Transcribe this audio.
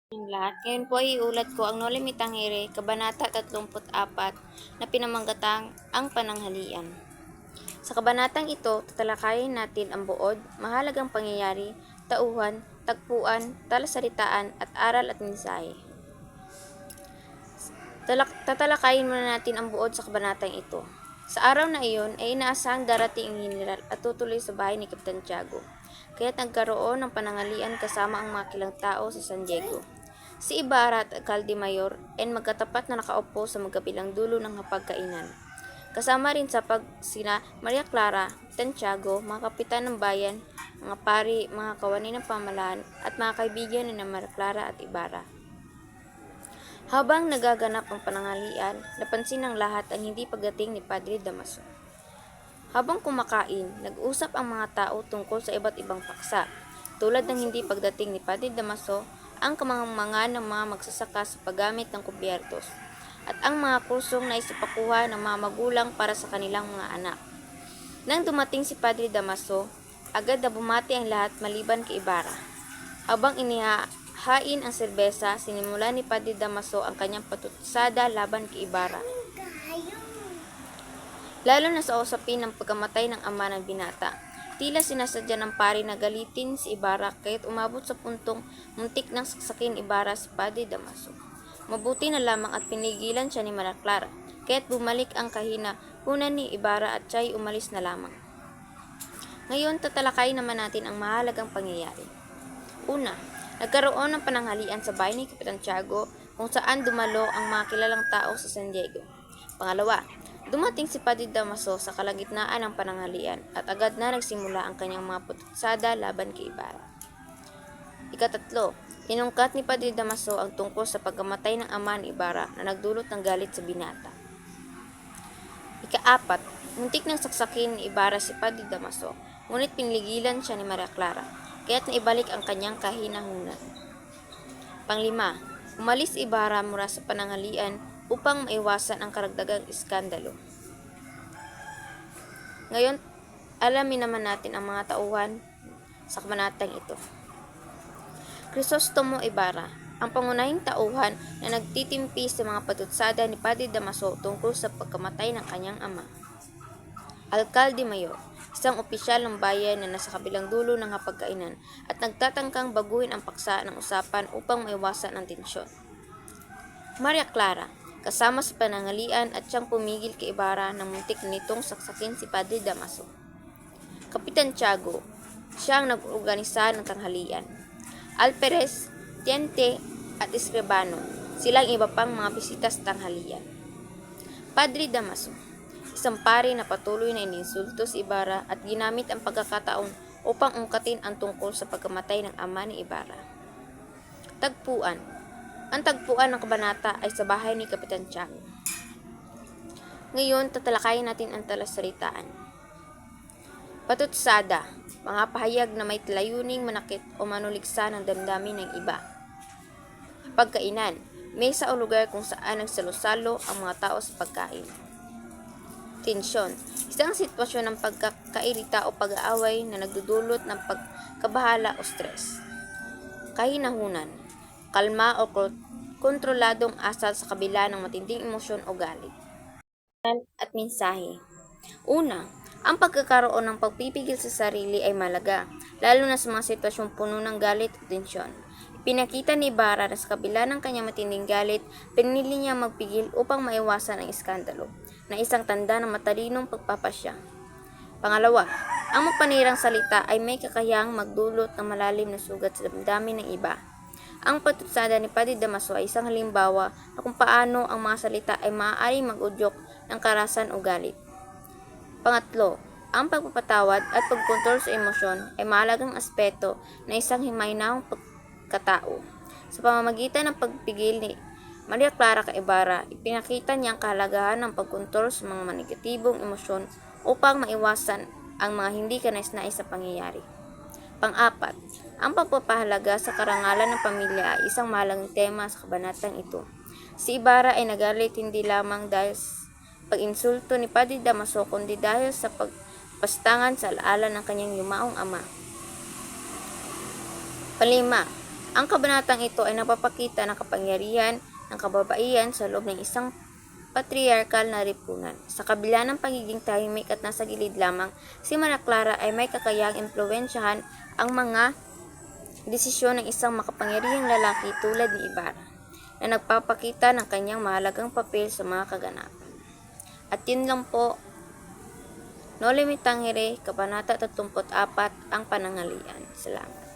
Yung lahat. Ngayon po ay iulat ko ang Noli Me Tangere, Kabanata 34 na pinamanggatang ang pananghalian. Sa kabanatang ito, tatalakayin natin ang buod, mahalagang pangyayari, tauhan, tagpuan, talasalitaan at aral at mensahe. Tatalakayin muna natin ang buod sa kabanatang ito. Sa araw na iyon ay inaasahang darating ang general at tutuloy sa bahay ni Kapitan Tiago. Kaya't nagkaroon ng panangalian kasama ang mga kilang tao sa San Diego. Si Ibarra at Alcalde Mayor ay magkatapat na nakaupo sa magkabilang dulo ng hapagkainan. Kasama rin sa sina Maria Clara, Kapitan Tiago, mga kapitan ng bayan, mga pari, mga kawani ng pamalaan at mga kaibigan ni Maria Clara at Ibarra. Habang nagaganap ang pananghalian, napansin ng lahat ang hindi pagdating ni Padre Damaso. Habang kumakain, nag-usap ang mga tao tungkol sa iba't ibang paksa, tulad ng hindi pagdating ni Padre Damaso, ang kamangmangan ng mga magsasaka sa paggamit ng kubyertos, at ang mga kursong na isipakuha ng mga magulang para sa kanilang mga anak. Nang dumating si Padre Damaso, agad na bumati ang lahat maliban kay Ibarra. Habang inihahain ang serbesa, sinimula ni Padre Damaso ang kanyang patutsada laban kay Ibarra. Lalo na sa usapin ng pagkamatay ng ama ng binata. Tila sinasadya ng pari na galitin si Ibarra kaya't umabot sa puntong muntik nang saksakin Ibarra si Padre Damaso. Mabuti na lamang at pinigilan siya ni Maria Clara, kaya't bumalik ang kahinahunan ni Ibarra at siya'y umalis na lamang. Ngayon, tatalakay naman natin ang mahalagang pangyayari. Una, nagkaroon ng pananghalian sa bahay ni Kapitan Tiago kung saan dumalo ang mga kilalang tao sa San Diego. Pangalawa, dumating si Padre Damaso sa kalagitnaan ng pananghalian at agad na nagsimula ang kanyang mga pututsada laban kay Ibarra. Ikatatlo, inungkat ni Padre Damaso ang tungkol sa pagkamatay ng ama ni Ibarra na nagdulot ng galit sa binata. Ikaapat, muntik nang saksakin ni Ibarra si Padre Damaso, ngunit piniligilan siya ni Maria Clara, kaya't naibalik ang kanyang kahinahunan. Panglima, umalis si Ibarra mula sa pananghalian upang maiwasan ang karagdagang iskandalo. Ngayon, alamin naman natin ang mga tauhan sa kabanatang ito. Crisostomo Ibarra, ang pangunahing tauhan na nagtitimpi sa mga patutsada ni Padre Damaso tungkol sa pagkamatay ng kanyang ama. Alcalde Mayor, isang opisyal ng bayan na nasa kabilang dulo ng hapagkainan at nagtatangkang baguhin ang paksa ng usapan upang maiwasan ang tensyon. Maria Clara, kasama sa pananghalian at siyang pumigil kay Ibarra na muntik nitong saksakin si Padre Damaso. Kapitan Tiago, siya ang nag-organisa ng tanghalian. Alperes, Tiente at Escribano, silang iba pang mga bisita sa tanghalian. Padre Damaso, isang pari na patuloy na ininsulto si Ibarra at ginamit ang pagkakataon upang ungkatin ang tungkol sa pagkamatay ng ama ni Ibarra. Tagpuan. Ang tagpuan ng kabanata ay sa bahay ni Kapitan Tiago. Ngayon, tatalakayin natin ang talasalitaan. Patutsada, mga pahayag na may layuning manakit o manuligsa ng damdamin ng iba. Pagkainan, mesa o lugar kung saan nagsalo-salo ang mga tao sa pagkain. Tensyon, isang sitwasyon ng pagkakairita o pag-aaway na nagdudulot ng pagkabahala o stress. Kahinahunan, kalma o kontroladong asal sa kabila ng matinding emosyon o galit. At mensahe. Una, ang pagkakaroon ng pagpipigil sa sarili ay malaga, lalo na sa mga sitwasyong puno ng galit at tensyon. Pinakita ni Ibarra na sa kabila ng kanyang matinding galit, pinili niya magpigil upang maiwasan ang iskandalo, na isang tanda ng matalinong pagpapasya. Pangalawa, ang mapanirang salita ay may kakayahang magdulot ng malalim na sugat sa damdamin ng iba. Ang patutsada ni Padre Damaso ay isang halimbawa na kung paano ang mga salita ay maaaring mag-udyok ng karahasan o galit. Pangatlo, ang pagpapatawad at pagkontrol sa emosyon ay mahalagang aspeto na isang himaynawang pagkatao. Sa pamamagitan ng pagpigil ni Maria Clara kay Ibarra, ipinakita niya ang kahalagahan ng pagkontrol sa mga negatibong emosyon upang maiwasan ang mga hindi kanais-nais sa pangyayari. Pang-apat, ang pagpapahalaga sa karangalan ng pamilya ay isang mahalagang tema sa kabanatang ito. Si Ibarra ay nagalit hindi lamang dahil sa pag-insulto ni Padre Damaso kundi dahil sa pagpastangan sa alaala ng kanyang yumaong ama. Palima, Ang kabanatang ito ay napapakita ng kapangyarihan ng kababaihan sa loob ng isang patriarkal na lipunan. Sa kabila ng pagiging tahimik at nasa gilid lamang, si Maria Clara ay may kakayahang impluwensyahan ang mga desisyon ng isang makapangyarihang lalaki tulad ni Ibarra, na nagpapakita ng kanyang mahalagang papel sa mga kaganapan. At yun lang po, Noli Me Tangere, Kabanata 34, ang pananghalian. Salamat.